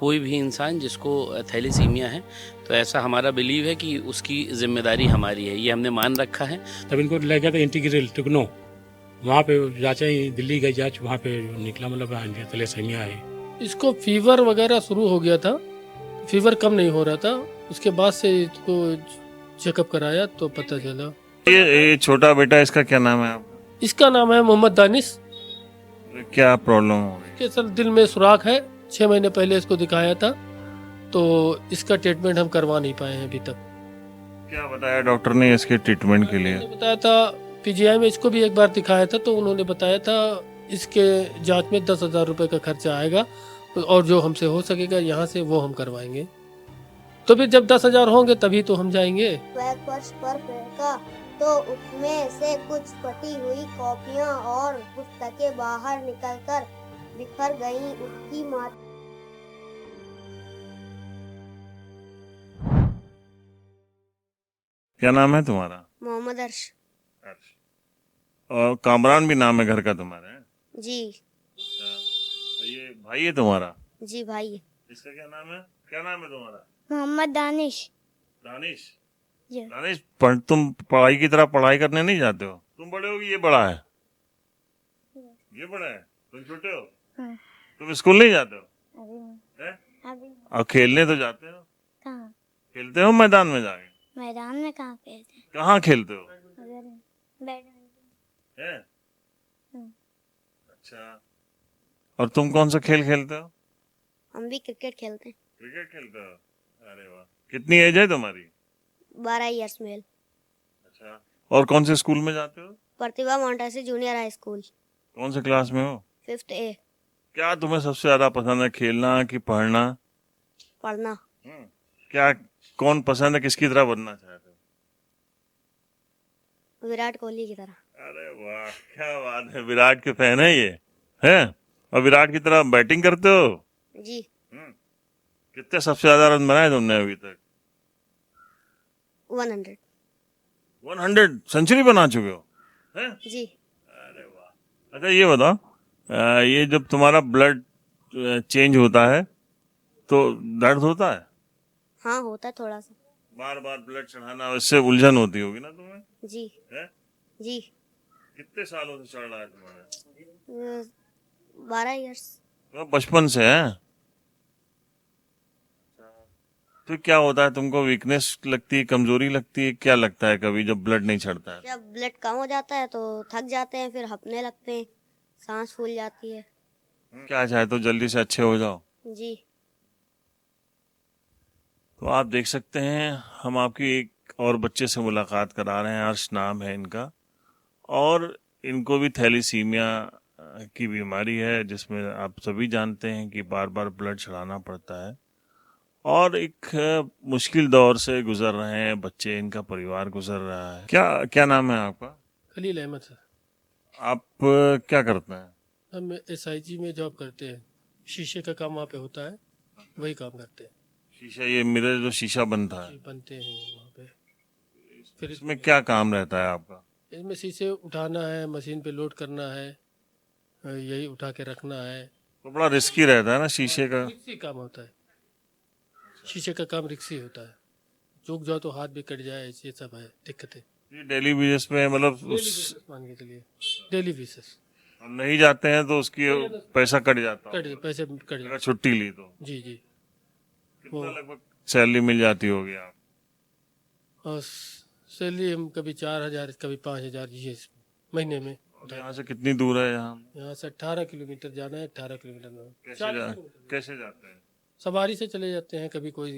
कोई भी इंसान जिसको थैलेसीमिया है, तो ऐसा हमारा बिलीव है कि उसकी जिम्मेदारी हमारी है, ये हमने मान रखा है। तब इनको ले गया था इंटीग्रल टिग्नो, वहाँ पे जांचें दिल्ली गई जांच, वहाँ पे निकला मतलब थैलेसीमिया है। इसको फीवर वगैरह शुरू हो गया था, फीवर कम नहीं हो रहा था, उसके बाद से इसको चेकअप कराया तो पता चला। ये छोटा बेटा, इसका क्या नाम है आपका? इसका नाम है मोहम्मद दानिश। क्या प्रॉब्लम हो गई? इसके सर दिल में सुराख है, 6 महीने पहले इसको दिखाया था, तो इसका ट्रीटमेंट हम करवा नहीं पाए हैं अभी तक। क्या बताया डॉक्टर ने इसके ट्रीटमेंट के लिए? उन्होंने बताया था, पीजीआई में इसको भी एक बार दिखाया था, तो उन्होंने बताया था इसके जांच में 10,000 रुपए का खर्चा आएगा, और जो हमसे हो सकेगा यहाँ से वो हम करवाएंगे। तो फिर जब 10,000 होंगे तभी तो हम जाएंगे। वह फर्श पर फेंका तो उसमें से कुछ फटी हुई कॉपियां और पुस्तकें बाहर निकलकर बिखर गईं। उसकी माँ क्या नाम है तुम्हारा? मोहम्मद अर्श। और कामरान भी नाम है घर का तुम्हारे? हैं? जी तो ये भाई है तुम्हारा? जी भाई। इसका क्या नाम है? क्या नाम है तुम्हारा? मोहम्मद दानिश। दानिश। जी। दानिश, तुम पढ़ाई की तरह पढ़ाई करने नहीं जाते हो? तुम बड़े हो कि ये बड़ा है? ये बड़ा है, तुम छोटे हो? हाँ। तुम स्कूल नहीं जाते हो? अभी हैं? अभी और खेलने तो जाते हो? कहाँ? खेलते हो मैदान में जाके? मैदान में कहाँ खेलते हैं? कहाँ खेलते हो? बैडमिंटन। हैं? हम्म। अच्छा, और तुम कौन सा खेल खेलते हो? हम भी क्रिकेट खेलते हैं। क्रिकेट खेलते हो? अरे वाह, कितनी एज है तुम्हारी? 12 इयर्स मेल। अच्छा, और कौन से स्कूल में जाते हो? प्रतिभा मोंटेसरी जूनियर हाई स्कूल, कौन से क्लास में हो? 5th A। क्या तुम्हें सबसे ज्यादा पसंद है, खेलना कि पढ़ना? पढ़ना। क्या, कौन पसंद है, किसकी तरह बनना चाहते हो? विराट कोहली की तरह। अरे वाह, क्या बात है, विराट के फैन है ये, हैं? और विराट की तरह बैटिंग करते हो? जी। कितने सबसे ज्यादा रन बनाए तुमने अभी तक? 100। 100 सेंचुरी बना चुके हो? हैं? जी। अरे वाह। अच्छा ये बताओ, ये जब तुम्हारा ब्लड चेंज होता है तो दर्द होता है? हाँ होता है थोड़ा सा। बार बार ब्लड चढ़ाना, उससे उलझन होती होगी ना तुम्हें? जी। है? जी। कितने सालों से चढ़ रहा है तुम्हारे? 12 इयर्स। तो बचपन से है? तो क्या होता है, तुमको वीकनेस लगती है, कमजोरी लगती है, क्या लगता है कभी जब ब्लड नहीं चढ़ता है? जब ब्लड कम हो जाता है तो थक जाते हैं, फिर हपने लगते हैं, सांस फूल जाती है। क्या चाहे तो जल्दी से अच्छे हो जाओ। जी। तो आप देख सकते हैं, हम आपकी एक और बच्चे से मुलाकात करा रहे हैं, अर्श नाम है इनका, और इनको भी थैलीसीमिया की बीमारी है, जिसमें आप सभी जानते हैं कि बार बार ब्लड चढ़ाना पड़ता है, और एक मुश्किल दौर से गुजर रहे हैं बच्चे, इनका परिवार गुजर रहा है। क्या क्या नाम है आपका? खलील अहमद सर। आप क्या करते हैं? हम SIG में जॉब करते हैं, शीशे का काम वहाँ पे होता है, वही काम करते हैं। शीशा, ये मिरर जो शीशा बनता है, बनते हैं वहाँ पे। फिर इसमें क्या काम रहता है आपका? इसमें शीशे उठाना है, मशीन पे लोड करना है, यही उठा के रखना है। तो बड़ा रिस्की रहता है ना शीशे का? रिक्सी काम होता है, शीशे का काम रिक्सी होता है, झुक जाओ तो हाथ भी कट जाए, ये सब है दिक्कतें। ये डेली बेसिस पे, मतलब मान के चलिए डेली बेसिस। हम नहीं जाते हैं तो उसकी पैसा कट जाता है? पैसे कट अगर जाते। छुट्टी ली तो जी जी। कितना लगभग सैलरी मिल जाती होगी आप? और सैलरी हम कभी 4,000 कभी 5,000 ये महीने में। यहाँ से कितनी दूर है यहाँ से 18 किलोमीटर जाना है, 18 किलोमीटर में। कैसे जाते हैं? सवारी से चले जाते हैं, कभी कोई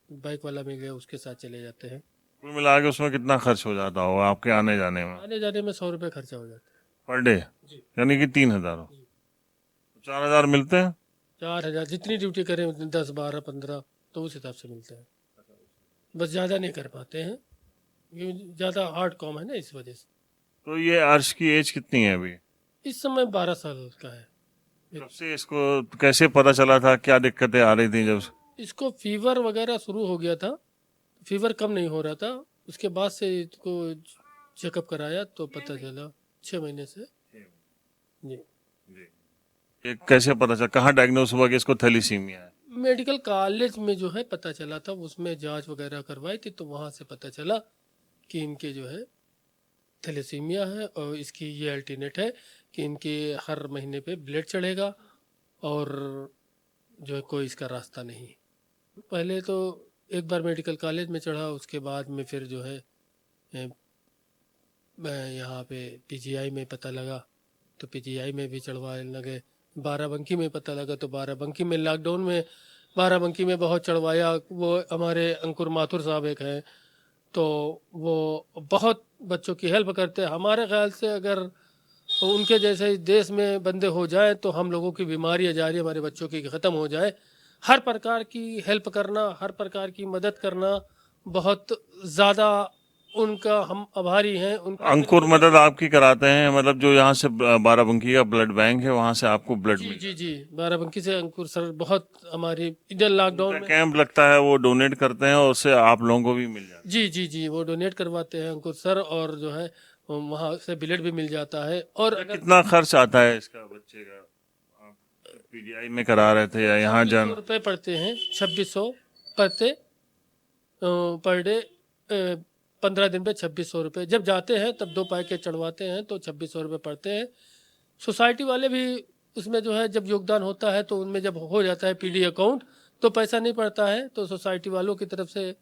बाइक वाला मिल गया उसके साथ चले जाते हैं। कुल मिला के उसमें कितना खर्च हो जाता होगा आपके आने जाने में? आने जाने में 100 रुपये खर्चा हो जाता है पर डे, यानी कि 3,000 हो? 4,000 मिलते हैं? 4,000 जितनी ड्यूटी करें 10 12 15 तो उस हिसाब से मिलते हैं। बस ज़्यादा नहीं कर पाते हैं क्योंकि ज़्यादा हार्ड काम है ना, इस वजह से। तो ये अर्श की एज कितनी है अभी? इस समय 12 साल का है। कब से इसको कैसे पता चला था, क्या दिक्कतें आ रही थी जब? इसको फीवर वगैरह शुरू हो गया था, फीवर कम नहीं हो रहा था, उसके बाद से इसको चेकअप कराया तो पता चला 6 महीने से। जी। ये कैसे पता चला, कहाँ डायग्नोस हुआ कि इसको थैलीसीमिया है? मेडिकल कॉलेज में जो है पता चला था, उसमें जांच वगैरह करवाई थी, तो वहाँ से पता चला कि इनके जो है थैलेसीमिया है और इसकी ये अल्टरनेट है कि इनके हर महीने पे ब्लड चढ़ेगा और जो है कोई इसका रास्ता नहीं। पहले तो एक बार मेडिकल कॉलेज में चढ़ा, उसके बाद में फिर जो है मैं यहाँ पे पीजीआई में पता लगा तो पीजीआई में भी चढ़वाने लगे। बाराबंकी में पता लगा तो बाराबंकी में लॉकडाउन में बाराबंकी में बहुत चढ़वाया। वो हमारे अंकुर माथुर साहब एक हैं, तो वो बहुत बच्चों की हेल्प करते हैं। हमारे ख्याल से अगर उनके जैसे इस देश में बंदे हो जाए तो हम लोगों की बीमारी जा रही हमारे बच्चों की ख़त्म हो जाए। हर प्रकार की हेल्प करना, हर प्रकार की मदद करना, बहुत ज़्यादा उनका हम आभारी हैं। उनका अंकुर मदद आपकी कराते हैं, मतलब जो यहाँ से बाराबंकी का ब्लड बैंक है वहाँ से आपको ब्लड जी मिल जी जी बाराबंकी से अंकुर सर बहुत हमारी इधर लॉकडाउन में कैंप लगता है, वो डोनेट करते हैं और उससे आप लोगों को भी मिल जाता जी जी जी वो डोनेट करवाते हैं अंकुर सर, और जो है वहाँ से ब्लड भी मिल जाता है। और है। अगर कितना खर्च आता है इसका बच्चे का? आप पीजीआई में करा रहे थे या यहाँ 2600 जाना? रुपये पड़ते हैं, 2600 पड़ते पर डे। 15 दिन पे 2600 रुपये। जब जाते हैं तब 2 पैकेट चढ़वाते हैं तो 2600 रुपये पड़ते हैं। सोसाइटी वाले भी उसमें जो है जब योगदान होता है तो उनमें जब हो जाता है पीडी अकाउंट तो पैसा नहीं पड़ता है, तो सोसाइटी वालों की तरफ से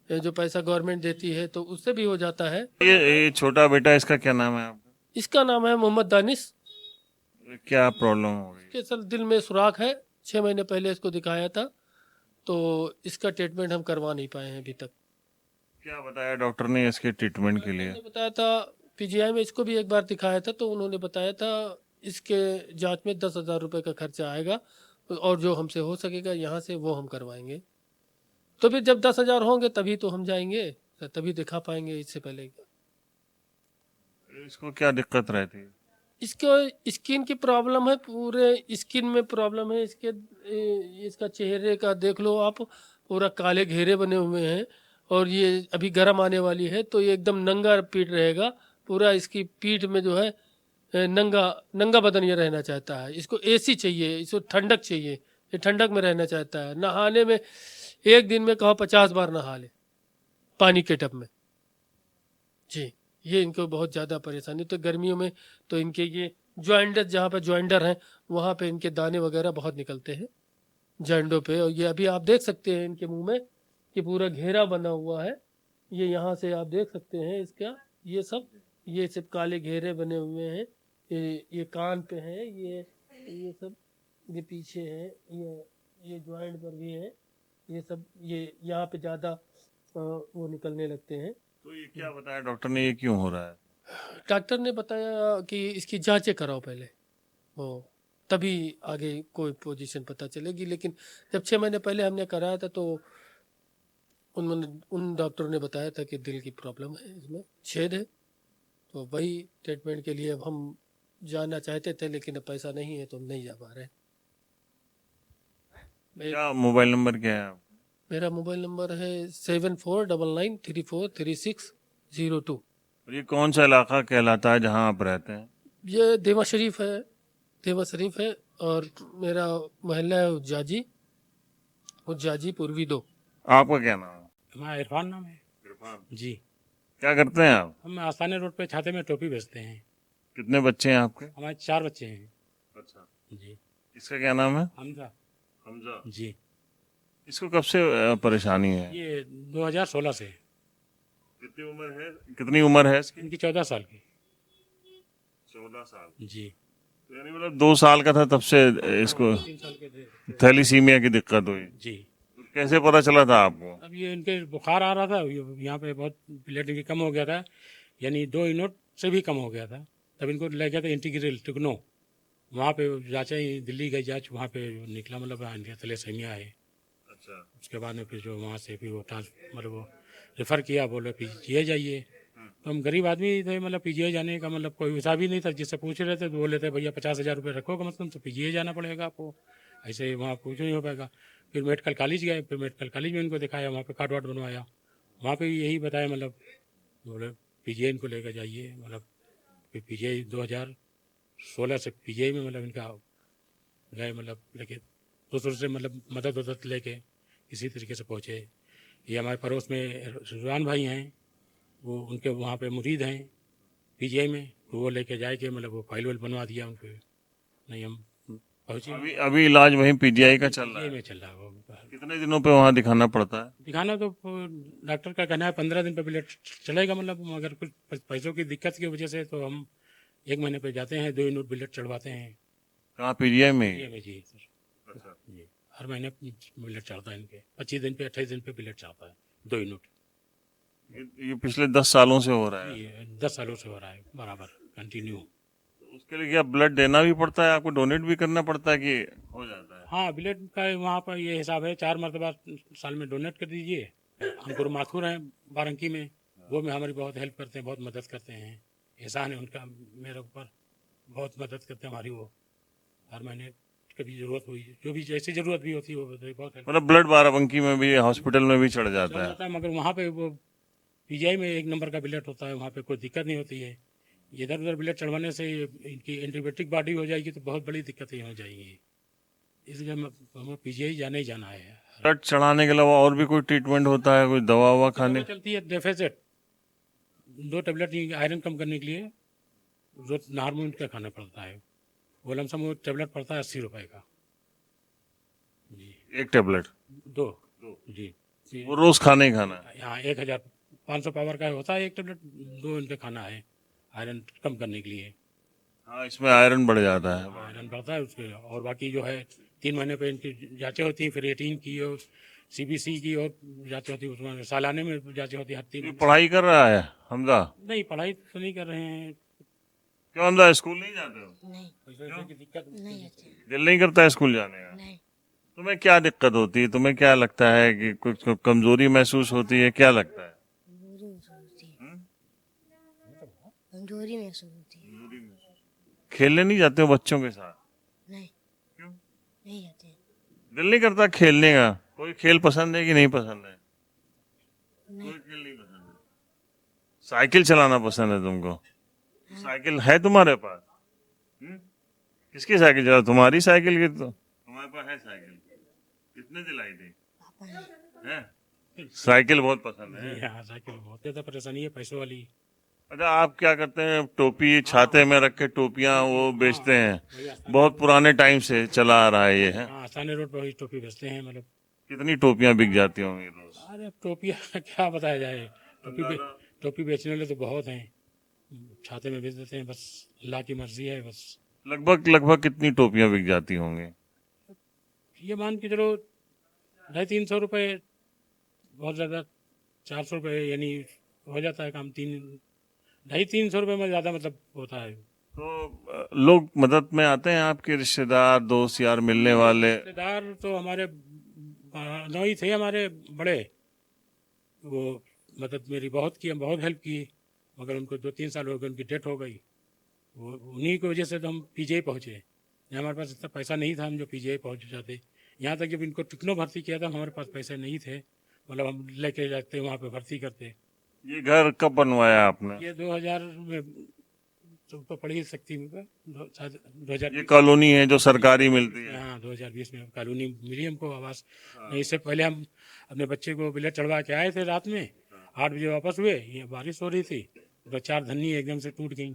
जो पैसा गवर्नमेंट देती है तो उससे भी हो जाता है। ये छोटा बेटा, इसका क्या नाम है आपका? इसका नाम है मोहम्मद दानिश। क्या प्रॉब्लम हो गई? इसके सर दिल में सुराख है, 6 महीने पहले इसको दिखाया था, तो इसका ट्रीटमेंट हम करवा नहीं पाए हैं अभी तक। क्या बताया डॉक्टर ने इसके ट्रीटमेंट के लिए? उन्होंने बताया था पीजीआई में इसको भी एक बार दिखाया था, तो उन्होंने बताया था इसके जांच में 10,000 रुपये का खर्चा आएगा और जो हमसे हो सकेगा यहाँ से वो हम करवाएंगे। तो फिर जब 10,000 होंगे तभी तो हम जाएंगे, तभी दिखा पाएंगे। इससे पहले इसको क्या दिक्कत रहती है? इसको स्किन की प्रॉब्लम है, पूरे स्किन में प्रॉब्लम है इसके। इसका चेहरे का देख लो आप, पूरा काले घेरे बने हुए हैं और ये अभी गर्म आने वाली है तो ये एकदम नंगा पीठ रहेगा। पूरा इसकी पीठ में जो है नंगा नंगा बदन ये रहना चाहता है। इसको एसी चाहिए, इसको ठंडक चाहिए, ये ठंडक में रहना चाहता है। नहाने में एक दिन में कहो 50 बार नहा ले पानी के टब में। जी ये इनको बहुत ज़्यादा परेशानी। तो गर्मियों में तो इनके ये ज्वाइंटर, जहाँ पे ज्वाइंटर हैं वहाँ पे इनके दाने वगैरह बहुत निकलते हैं जॉइंटों पे। और ये अभी आप देख सकते हैं इनके मुंह में कि पूरा घेरा बना हुआ है। ये यहाँ से आप देख सकते हैं इसका, ये सब काले घेरे बने हुए हैं। ये कान पे है, ये सब ये पीछे है, ये ज्वाइंट पर भी है। ये सब ये यहाँ पे ज़्यादा वो निकलने लगते हैं। तो ये क्या बताया डॉक्टर ने, ये क्यों हो रहा है? डॉक्टर ने बताया कि इसकी जांचें कराओ पहले, वो तभी आगे कोई पोजीशन पता चलेगी। लेकिन जब 6 महीने पहले हमने कराया था तो उन डॉक्टरों ने बताया था कि दिल की प्रॉब्लम है, इसमें छेद है। तो वही ट्रीटमेंट के लिए अब हम जाना चाहते थे लेकिन अब पैसा नहीं है तो हम नहीं जा पा रहे। क्या मोबाइल नंबर क्या है आपका? मेरा मोबाइल नंबर है 7499343602। और ये कौन सा इलाका कहलाता है जहाँ आप रहते हैं? ये देवा शरीफ है, देवा शरीफ है। और मेरा मोहल्ला है उज्जाजी पूर्वी 2। आपका क्या नाम है? हमारा इरफान नाम है जी। क्या करते हैं आप? हम आसानी रोड पे छाते में टोपी बेचते हैं। कितने बच्चे हैं आपके? हमारे 4 बच्चे हैं अच्छा। जी। इसका क्या नाम है? हमजा हमजा। जी। इसको कब से परेशानी है? ये 2016 से। कितनी उम्र है, कितनी उम्र है इसकी? इनकी 14 साल की। 14 साल। जी। तो यानी मतलब 2 साल का था तब से इसको 3 साल के थे। थैलीसीमिया की दिक्कत हुई। जी। तो कैसे पता चला था आपको? अब ये इनके बुखार आ रहा था, यहाँ पे बहुत ब्लड भी कम हो गया था, यानी 2 यूनिट से भी कम हो गया था। तब इनको ले गया था इंटीग्रल टिग्नो, वहाँ पे जांचा ही दिल्ली गई जांच, वहाँ पे निकला मतलब इनका थैलेसीमिया है। अच्छा। उसके बाद में फिर जो वहाँ से फिर वो मतलब वो रेफ़र किया, बोले पीजीआई जाइए। तो हम गरीब आदमी थे, मतलब पीजीआई जाने का मतलब कोई हिसाब ही नहीं था। जिससे पूछ रहे थे तो बोले थे भैया 50,000 रुपये रखो कम से कम, तो पीजीआई जाना पड़ेगा आपको, ऐसे ही वहाँ कुछ नहीं हो पाएगा। फिर मेडिकल कॉलेज गए, फिर मेडिकल कॉलेज में इनको दिखाया, वहाँ पे कार्ड वार्ड बनवाया, वहाँ पे यही बताया, मतलब बोले पीजीआई इनको लेकर जाइए। मतलब फिर पीजीआई 2016 से पीजीआई में मतलब इनका गए, मतलब लेके दूसरों से मतलब मदद लेके किसी तरीके से पहुँचे। ये हमारे पड़ोस में रिजवान भाई हैं, वो उनके वहाँ पे मुरीद हैं पीजीआई में, तो वो लेके जाए के मतलब वो फाइल वाइल बनवा दिया उनको। नहीं हम पहुँचे अभी इलाज वहीं पीजीआई का चल रहा पीजीआई है। में चल रहा है वो। कितने दिनों पे वहाँ दिखाना पड़ता है? दिखाना तो डॉक्टर का कहना है 15 दिन पे ब्लड चलेगा, मतलब अगर कुछ पैसों की दिक्कत की वजह से तो हम 1 महीने पे जाते हैं, 2 यूनिट ब्लड चढ़वाते हैं। कहाँ, पीजीआई में ही? ये में जी सर जी, हर महीने ब्लड चढ़ता है इनके, 25 दिन पे 28 दिन पे ब्लड चढ़ता है 2 यूनिट। ये पिछले 10 सालों से हो रहा है? ये 10 सालों से हो रहा है बराबर कंटिन्यू। उसके लिए क्या ब्लड देना भी पड़ता है, आपको डोनेट भी करना पड़ता है कि हो जाता है? हाँ, ब्लड का वहाँ पर ये हिसाब है 4 मरतबा साल में डोनेट कर दीजिए। हम गुरु माथुर हैं बारंकी में, वो में हमारी बहुत हेल्प करते हैं, बहुत मदद करते हैं। एहसान है उनका मेरे ऊपर, बहुत मदद करते हैं हमारी। वो हर महीने कभी ज़रूरत हुई, जो भी जैसी ज़रूरत भी होती है वो बहुत हेल्प मतलब ब्लड बाराबंकी में भी, हॉस्पिटल में भी चढ़ जाता है? जाता है। मगर वहाँ पे वो पीजीआई में 1 नंबर का ब्लड होता है, वहाँ पे कोई दिक्कत नहीं होती है। इधर उधर ब्लड चढ़वाने से इनकी एंटीबायोटिक बॉडी हो जाएगी तो बहुत बड़ी दिक्कतें हो जाएंगी, इसलिए हमें पीजीआई जाना ही जाना है। ब्लड चढ़ाने के अलावा और भी कोई ट्रीटमेंट होता है, कोई दवा ववा खाने? चलती है डेफेसेट, 2 टेबलेट आयरन कम करने के लिए रोज नार्मल का खाना पड़ता है। वो लमसम वो टेबलेट पड़ता है 80 रुपए का जी, एक टेबलेट? 2 जी। वो रोज खाने ही खाना है? यहाँ 1500 पावर का होता है एक टेबलेट, 2 इनका खाना है आयरन कम करने के लिए। हाँ, इसमें आयरन बढ़ जाता है। आयरन बढ़ता है उसके, और बाकी जो है 3 महीने पे इनकी जांचें होती हैं, फिर 18 की और सीबीसी की और जांचें होती हैं, उसमें सालाने में जांचें होती हैं हर 3 ये पढ़ाई कर रहा है हमजा? नहीं, पढ़ाई तो नहीं कर रहे हैं। क्यों हमजा, स्कूल नहीं जाते हो? नहीं पैसे की दिक्कत नहीं आते दिल नहीं करता है स्कूल जाने का? नहीं। तुम्हें क्या दिक्कत होती है? तुम्हें क्या लगता है कि कुछ कमजोरी महसूस होती है? क्या लगता है? कमजोरी महसूस होती है, कमजोरी महसूस होती है। खेलने नहीं जाते हो बच्चों के साथ? नहीं क्यों? नहीं जाते। दिल नहीं करता खेलने का? कोई खेल पसंद है कि नहीं पसंद है? नहीं कोई खेल नहीं पसंद है। साइकिल चलाना पसंद है तुमको? साइकिल है तुम्हारे पास? किसकी साइकिल चला? तुम्हारी साइकिल की? तो तुम्हारे पास है साइकिल? कितने दिलाई थी? पापा ने हैं? साइकिल बहुत पसंद है? यहाँ साइकिल बहुत ज़्यादा परेशानी है पैसों वाली। अच्छा, आप क्या करते हैं? टोपी छाते में रख के टोपियां वो बेचते हैं, बहुत पुराने टाइम से चला आ रहा है ये है। हाँ, आसानी रोड पर वही टोपी बेचते हैं, मतलब कितनी टोपियां बिक जाती होंगी रोज? अरे टोपियाँ क्या बताया जाए, टोपी बेचने वाले तो बहुत हैं, छाते में बेच देते हैं, बस अल्लाह की मर्जी है बस। लगभग कितनी टोपियां बिक जाती होंगी? ये मान के चलो 250-300 रुपये, बहुत ज़्यादा 400 रुपये, यानी हो जाता है काम। 250-300 रुपये में ज़्यादा मतलब होता है। तो लोग मदद में आते हैं, आपके रिश्तेदार दोस्त यार मिलने वाले? रिश्तेदार तो हमारे नौई थे हमारे बड़े, वो मदद मेरी बहुत की, बहुत हेल्प की, मगर उनको 2-3 साल हो गए, उनकी डेथ हो गई। वो उन्हीं की वजह से तो हम पीजीआई पहुँचे। हमारे पास इतना पैसा नहीं था हम जो पीजीआई पहुँच जाते। यहाँ तक जब इनको टिकनो भर्ती किया था हमारे पास पैसे नहीं थे, मतलब हम लेके जाते वहाँ पे भर्ती करते। ये घर कब बनवाया आपने? ये 2000 में तो पड़ ही सकती है, 2000। ये कॉलोनी है जो सरकारी मिलती है? हाँ, 2020 में कॉलोनी मिली हमको आवास। इससे पहले हम अपने बच्चे को ब्लड चढ़वा के आए थे, रात में 8 बजे वापस हुए, ये बारिश हो रही थी, तो 4 धन्नी एकदम से टूट गई,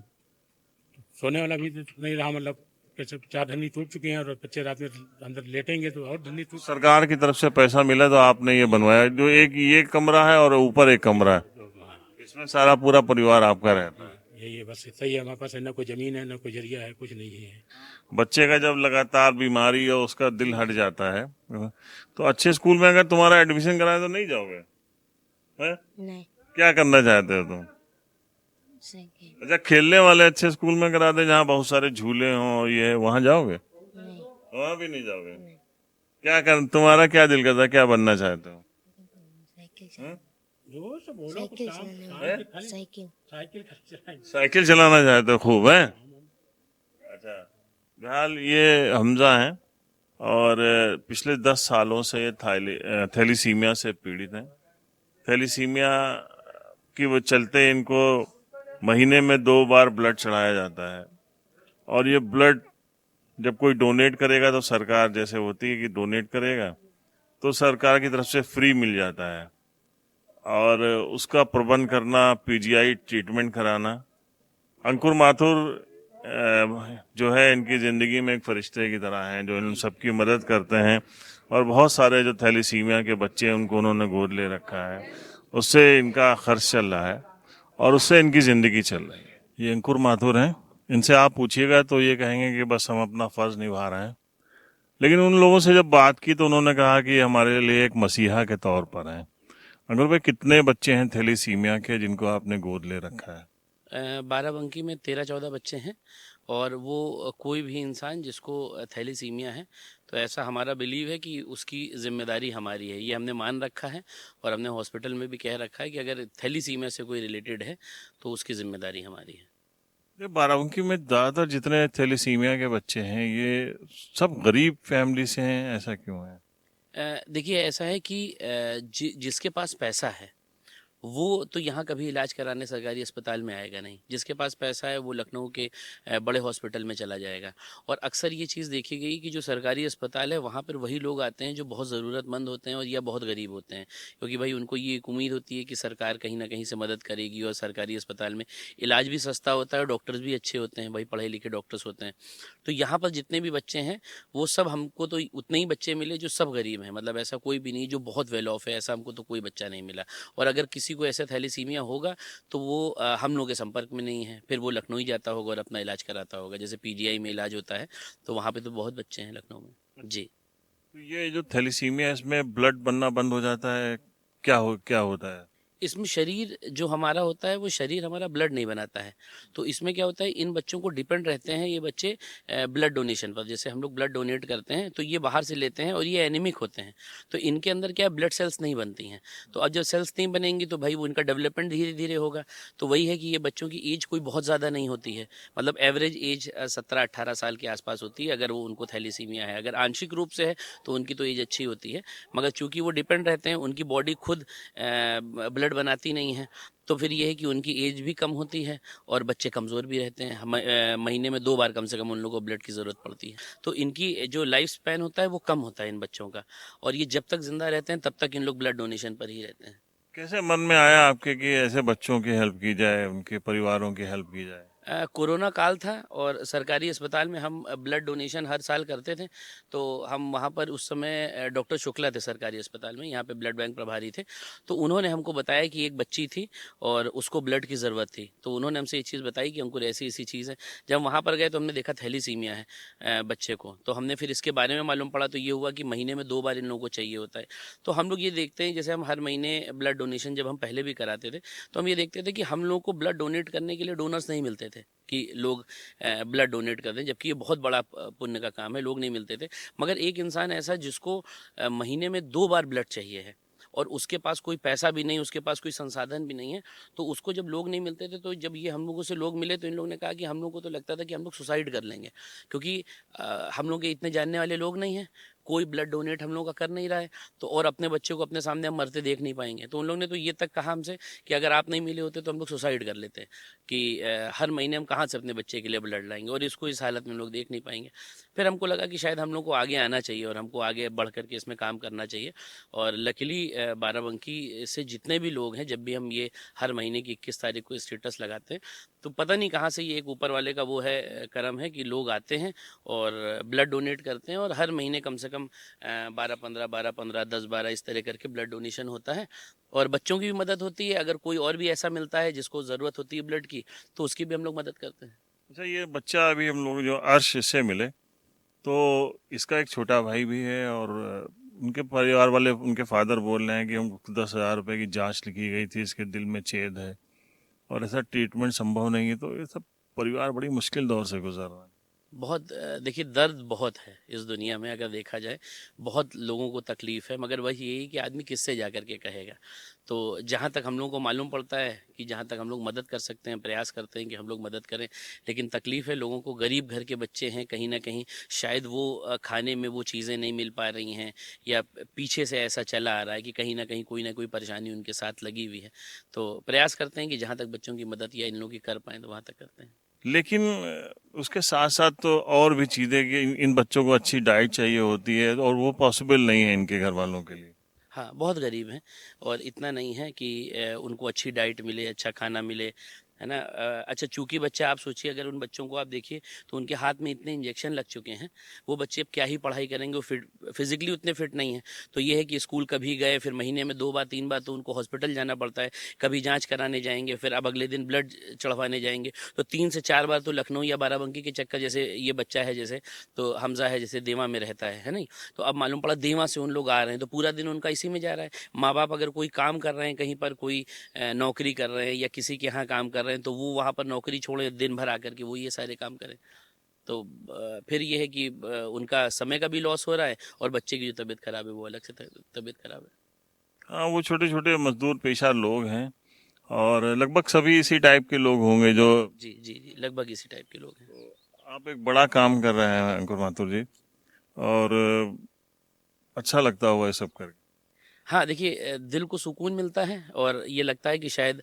सोने वाला भी नहीं रहा, मतलब कैसे 4 धन्नी टूट चुकी हैं, और बच्चे रात में अंदर लेटेंगे तो और धन्नी टूट। सरकार की तरफ से पैसा मिला तो आपने ये बनवाया, जो एक ये कमरा है और ऊपर एक कमरा है, इसमें सारा पूरा परिवार आपका रहता है? ये बस इतना ही है हमारे पास, ना कोई जमीन है, ना कोई जरिया है, कुछ नहीं है। बच्चे का जब लगातार बीमारी है उसका दिल हट जाता है, तो अच्छे स्कूल में अगर तुम्हारा एडमिशन कराए तो नहीं जाओगे? है? नहीं क्या करना चाहते हो तुम? साइकिल अच्छा, खेलने वाले अच्छे स्कूल में करा दे जहाँ बहुत सारे झूले हों, ये वहां जाओगे? नहीं वहां भी नहीं जाओगे? क्या कर, तुम्हारा क्या दिल करता है, क्या बनना चाहते हो? साइकिल जो सब बोलो कुछ साइकिल काम, चलाने खाली साइकिल साइकिल चलाएंगे। साइकिल चलाना चाहते हो खूब, है? अच्छा, बहरहाल ये हमजा हैं और पिछले 10 सालों से ये थैलीसीमिया से पीड़ित हैं। थैलीसीमिया की वो चलते इनको महीने में 2 बार ब्लड चढ़ाया जाता है, और ये ब्लड जब कोई डोनेट करेगा तो सरकार जैसे होती है कि डोनेट करेगा तो सरकार की तरफ से फ्री मिल जाता है, और उसका प्रबंध करना, पीजीआई ट्रीटमेंट कराना। अंकुर माथुर जो है इनकी ज़िंदगी में एक फरिश्ते की तरह हैं, जो इन सबकी मदद करते हैं, और बहुत सारे जो थैलीसीमिया के बच्चे हैं उनको उन्होंने गोद ले रखा है, उससे इनका खर्च चल रहा है और उससे इनकी ज़िंदगी चल रही है। ये अंकुर माथुर हैं, इनसे आप पूछिएगा तो ये कहेंगे कि बस हम अपना फ़र्ज़ निभा रहे हैं, लेकिन उन लोगों से जब बात की तो उन्होंने कहा कि हमारे लिए एक मसीहा के तौर पर हैं। अंकुर भाई, कितने बच्चे हैं थैलीसीमिया के जिनको आपने गोद ले रखा है? बाराबंकी में 13-14 बच्चे हैं, और वो कोई भी इंसान जिसको थैलीसीमिया है तो ऐसा हमारा बिलीव है कि उसकी जिम्मेदारी हमारी है। ये हमने मान रखा है और हमने हॉस्पिटल में भी कह रखा है कि अगर थैलीसीमिया से कोई रिलेटेड है तो उसकी जिम्मेदारी हमारी है। ये बाराबंकी में ज़्यादातर जितने थैलीसीमिया के बच्चे हैं ये सब गरीब फैमिली से हैं, ऐसा क्यों है? देखिए, ऐसा है कि जिसके पास पैसा है वो तो यहाँ कभी इलाज कराने सरकारी अस्पताल में आएगा नहीं। जिसके पास पैसा है वो लखनऊ के बड़े हॉस्पिटल में चला जाएगा। और अक्सर ये चीज़ देखी गई कि जो सरकारी अस्पताल है वहाँ पर वही लोग आते हैं जो बहुत ज़रूरतमंद होते हैं और या बहुत गरीब होते हैं, क्योंकि भाई उनको ये एक उम्मीद होती है कि सरकार कहीं ना कहीं से मदद करेगी, और सरकारी अस्पताल में इलाज भी सस्ता होता है और डॉक्टर्स भी अच्छे होते हैं, भाई पढ़े लिखे डॉक्टर्स होते हैं। तो यहाँ पर जितने भी बच्चे हैं वो सब, हमको तो उतने ही बच्चे मिले जो सब गरीब हैं, मतलब ऐसा कोई भी नहीं जो बहुत वेल ऑफ है, ऐसा हमको तो कोई बच्चा नहीं मिला। और अगर किसी को ऐसा थैलीसीमिया होगा तो वो हम लोग के संपर्क में नहीं है, फिर वो लखनऊ ही जाता होगा और अपना इलाज कराता होगा। जैसे पीजीआई में इलाज होता है तो वहाँ पे तो बहुत बच्चे हैं लखनऊ में जी। तो ये जो थैलीसीमिया, इसमें ब्लड बनना बंद हो जाता है, क्या होता है? इसमें शरीर जो हमारा होता है वो शरीर हमारा ब्लड नहीं बनाता है। तो इसमें क्या होता है, इन बच्चों को डिपेंड रहते हैं ये बच्चे ब्लड डोनेशन पर। जैसे हम लोग ब्लड डोनेट करते हैं तो ये बाहर से लेते हैं और ये एनीमिक होते हैं, तो इनके अंदर क्या ब्लड सेल्स नहीं बनती हैं। तो अब जब सेल्स नहीं बनेंगी तो भाई वो इनका डेवलपमेंट धीरे धीरे होगा। तो वही है कि ये बच्चों की एज कोई बहुत ज़्यादा नहीं होती है, मतलब एवरेज एज 17-18 साल के आसपास होती है अगर वो उनको थैलीसीमिया है। अगर आंशिक रूप से है तो उनकी तो एज अच्छी होती है, मगर चूंकि वो डिपेंड रहते हैं, उनकी बॉडी खुद ब्लड बनाती नहीं है, तो फिर ये है कि उनकी एज भी कम होती है और बच्चे कमज़ोर भी रहते हैं। महीने में 2 बार कम से कम उन लोगों को ब्लड की ज़रूरत पड़ती है। तो इनकी जो लाइफ स्पैन होता है वो कम होता है इन बच्चों का, और ये जब तक ज़िंदा रहते हैं तब तक इन लोग ब्लड डोनेशन पर ही रहते हैं। कैसे मन में आया आपके कि ऐसे बच्चों की हेल्प की जाए, उनके परिवारों की हेल्प की जाए? कोरोना काल था और सरकारी अस्पताल में हम ब्लड डोनेशन हर साल करते थे। तो हम वहाँ पर उस समय डॉक्टर शुक्ला थे सरकारी अस्पताल में, यहाँ पे ब्लड बैंक प्रभारी थे। तो उन्होंने हमको बताया कि एक बच्ची थी और उसको ब्लड की ज़रूरत थी। तो उन्होंने हमसे ये चीज़ बताई कि अंकुर ऐसी ऐसी चीज़ है। जब वहाँ पर गए तो हमने देखा थैलीसीमिया है बच्चे को। तो हमने फिर इसके बारे में मालूम पड़ा, तो ये हुआ कि महीने में 2 बार इन लोगों को चाहिए होता है। तो हम लोग ये देखते हैं, जैसे हम हर महीने ब्लड डोनेशन जब हम पहले भी कराते थे तो हम ये देखते थे कि हम लोग को ब्लड डोनेट करने के लिए डोनर्स नहीं मिलते थे कि लोग ब्लड डोनेट कर दें, जबकि ये बहुत बड़ा पुण्य का काम है, लोग नहीं मिलते थे। मगर एक इंसान ऐसा जिसको महीने में 2 बार ब्लड चाहिए है और उसके पास कोई पैसा भी नहीं, उसके पास कोई संसाधन भी नहीं है, तो उसको जब लोग नहीं मिलते थे, तो जब ये हम लोगों से लोग मिले तो इन लोगों ने कहा कि हम लोग को तो लगता था कि हम लोग सुसाइड कर लेंगे, क्योंकि हम लोग के इतने जानने वाले लोग नहीं हैं, कोई ब्लड डोनेट हम लोग का कर नहीं रहा है, तो और अपने बच्चे को अपने सामने हम मरते देख नहीं पाएंगे। तो उन लोगों ने तो ये तक कहा हमसे कि अगर आप नहीं मिले होते तो हम लोग सुसाइड कर लेते, कि हर महीने हम कहाँ से अपने बच्चे के लिए ब्लड लाएंगे और इसको इस हालत में लोग देख नहीं पाएंगे। फिर हमको लगा कि शायद हम लोग को आगे आना चाहिए और हमको आगे बढ़ करके इसमें काम करना चाहिए। और लकीली बाराबंकी से जितने भी लोग हैं, जब भी हम ये हर महीने की 21 तारीख को स्टेटस लगाते हैं, तो पता नहीं कहाँ से ये एक ऊपर वाले का वो है करम है कि लोग आते हैं और ब्लड डोनेट करते हैं, और हर महीने कम से कम 12-15 10-12 इस तरह करके ब्लड डोनेशन होता है और बच्चों की भी मदद होती है। अगर कोई और भी ऐसा मिलता है जिसको ज़रूरत होती है ब्लड की, तो उसकी भी हम लोग मदद करते हैं। अच्छा, ये बच्चा अभी हम लोग जो अर्श से मिले, तो इसका एक छोटा भाई भी है और उनके परिवार वाले, उनके फादर बोल रहे हैं कि हमको 10,000 रुपये की जांच लिखी गई थी, इसके दिल में छेद है और ऐसा ट्रीटमेंट संभव नहीं है। तो ये सब परिवार बड़ी मुश्किल दौर से गुजर रहा है। बहुत देखिए, दर्द बहुत है इस दुनिया में, अगर देखा जाए बहुत लोगों को तकलीफ़ है, मगर वही यही कि आदमी किससे जा कर के कहेगा। तो जहाँ तक हम लोगों को मालूम पड़ता है कि जहाँ तक हम लोग मदद कर सकते हैं, प्रयास करते हैं कि हम लोग मदद करें, लेकिन तकलीफ़ है लोगों को। गरीब घर के बच्चे हैं, कहीं ना कहीं शायद वो खाने में वो चीज़ें नहीं मिल पा रही हैं, या पीछे से ऐसा चला आ रहा है कि कहीं ना कोई परेशानी उनके साथ लगी हुई है। तो प्रयास करते हैं कि जहाँ तक बच्चों की मदद या इन लोगों की कर पाएँ तो वहाँ तक करते हैं। लेकिन उसके साथ साथ तो और भी चीज़ें कि इन बच्चों को अच्छी डाइट चाहिए होती है और वो पॉसिबल नहीं है इनके घर वालों के लिए। हाँ, बहुत गरीब हैं और इतना नहीं है कि उनको अच्छी डाइट मिले, अच्छा खाना मिले, है ना? अच्छा, चूँकि बच्चा, आप सोचिए, अगर उन बच्चों को आप देखिए तो उनके हाथ में इतने इंजेक्शन लग चुके हैं, वो बच्चे अब क्या ही पढ़ाई करेंगे, वो फिज़िकली उतने फिट नहीं हैं। तो ये है कि स्कूल कभी गए, फिर महीने में 2 बार 3 बार तो उनको हॉस्पिटल जाना पड़ता है, कभी जाँच कराने जाएँगे, फिर अब अगले दिन ब्लड चढ़वाने जाएँगे। तो 3 से 4 बार तो लखनऊ या बाराबंकी के चक्कर, जैसे ये बच्चा है, जैसे तो हमज़ा है, जैसे देवा में रहता है नहीं? तो अब मालूम पड़ा देवा से उन लोग आ रहे हैं, तो पूरा दिन उनका इसी में जा रहा है। माँ-बाप अगर कोई काम कर रहे हैं, कहीं पर कोई नौकरी कर रहे हैं या किसी के यहाँ काम कर रहे हैं, तो वो वहाँ पर नौकरी छोड़े दिन भर आकर के वो ये सारे काम करें। तो फिर ये है कि उनका समय का भी लॉस हो रहा है और बच्चे की जो तबीयत खराब है वो अलग से तबीयत खराब है। हाँ, वो छोटे छोटे मजदूर पेशा लोग हैं और लगभग सभी इसी टाइप के लोग होंगे जो। जी जी जी, लगभग इसी टाइप के लोग हैं। आप एक बड़ा काम कर रहे हैं अंकुर माथुर जी, और अच्छा लगता हुआ ये सब करके। हाँ, देखिए, दिल को सुकून मिलता है और ये लगता है कि शायद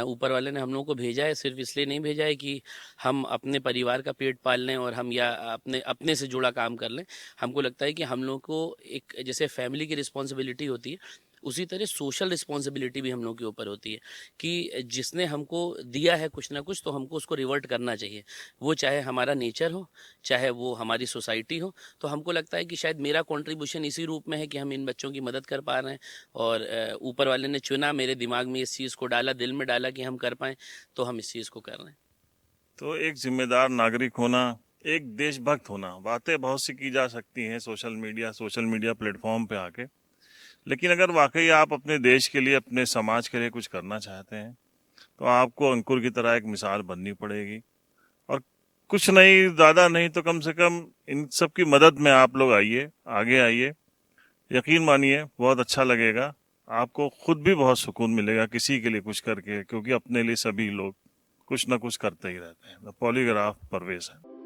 ऊपर वाले ने हम लोगों को भेजा है, सिर्फ इसलिए नहीं भेजा है कि हम अपने परिवार का पेट पाल लें और हम या अपने अपने से जुड़ा काम कर लें। हमको लगता है कि हम लोग को एक जैसे फैमिली की रिस्पॉन्सिबिलिटी होती है, उसी तरह सोशल रिस्पॉन्सिबिलिटी भी हम लोग के ऊपर होती है कि जिसने हमको दिया है कुछ ना कुछ, तो हमको उसको रिवर्ट करना चाहिए। वो चाहे हमारा नेचर हो, चाहे वो हमारी सोसाइटी हो। तो हमको लगता है कि शायद मेरा कंट्रीब्यूशन इसी रूप में है कि हम इन बच्चों की मदद कर पा रहे हैं और ऊपर वाले ने चुना, मेरे दिमाग में इस चीज़ को डाला, दिल में डाला कि हम कर पाएँ, तो हम इस चीज़ को कर रहे हैं। तो एक जिम्मेदार नागरिक होना, एक देशभक्त होना, बातें बहुत सी की जा सकती हैं सोशल मीडिया प्लेटफॉर्म पे आके, लेकिन अगर वाकई आप अपने देश के लिए, अपने समाज के लिए कुछ करना चाहते हैं तो आपको अंकुर की तरह एक मिसाल बननी पड़ेगी। और कुछ नहीं, ज़्यादा नहीं तो कम से कम इन सब की मदद में आप लोग आइए, आगे आइए। यकीन मानिए बहुत अच्छा लगेगा आपको, खुद भी बहुत सुकून मिलेगा किसी के लिए कुछ करके, क्योंकि अपने लिए सभी लोग कुछ ना कुछ करते ही रहते हैं। द पॉलीग्राफ, परवेज है।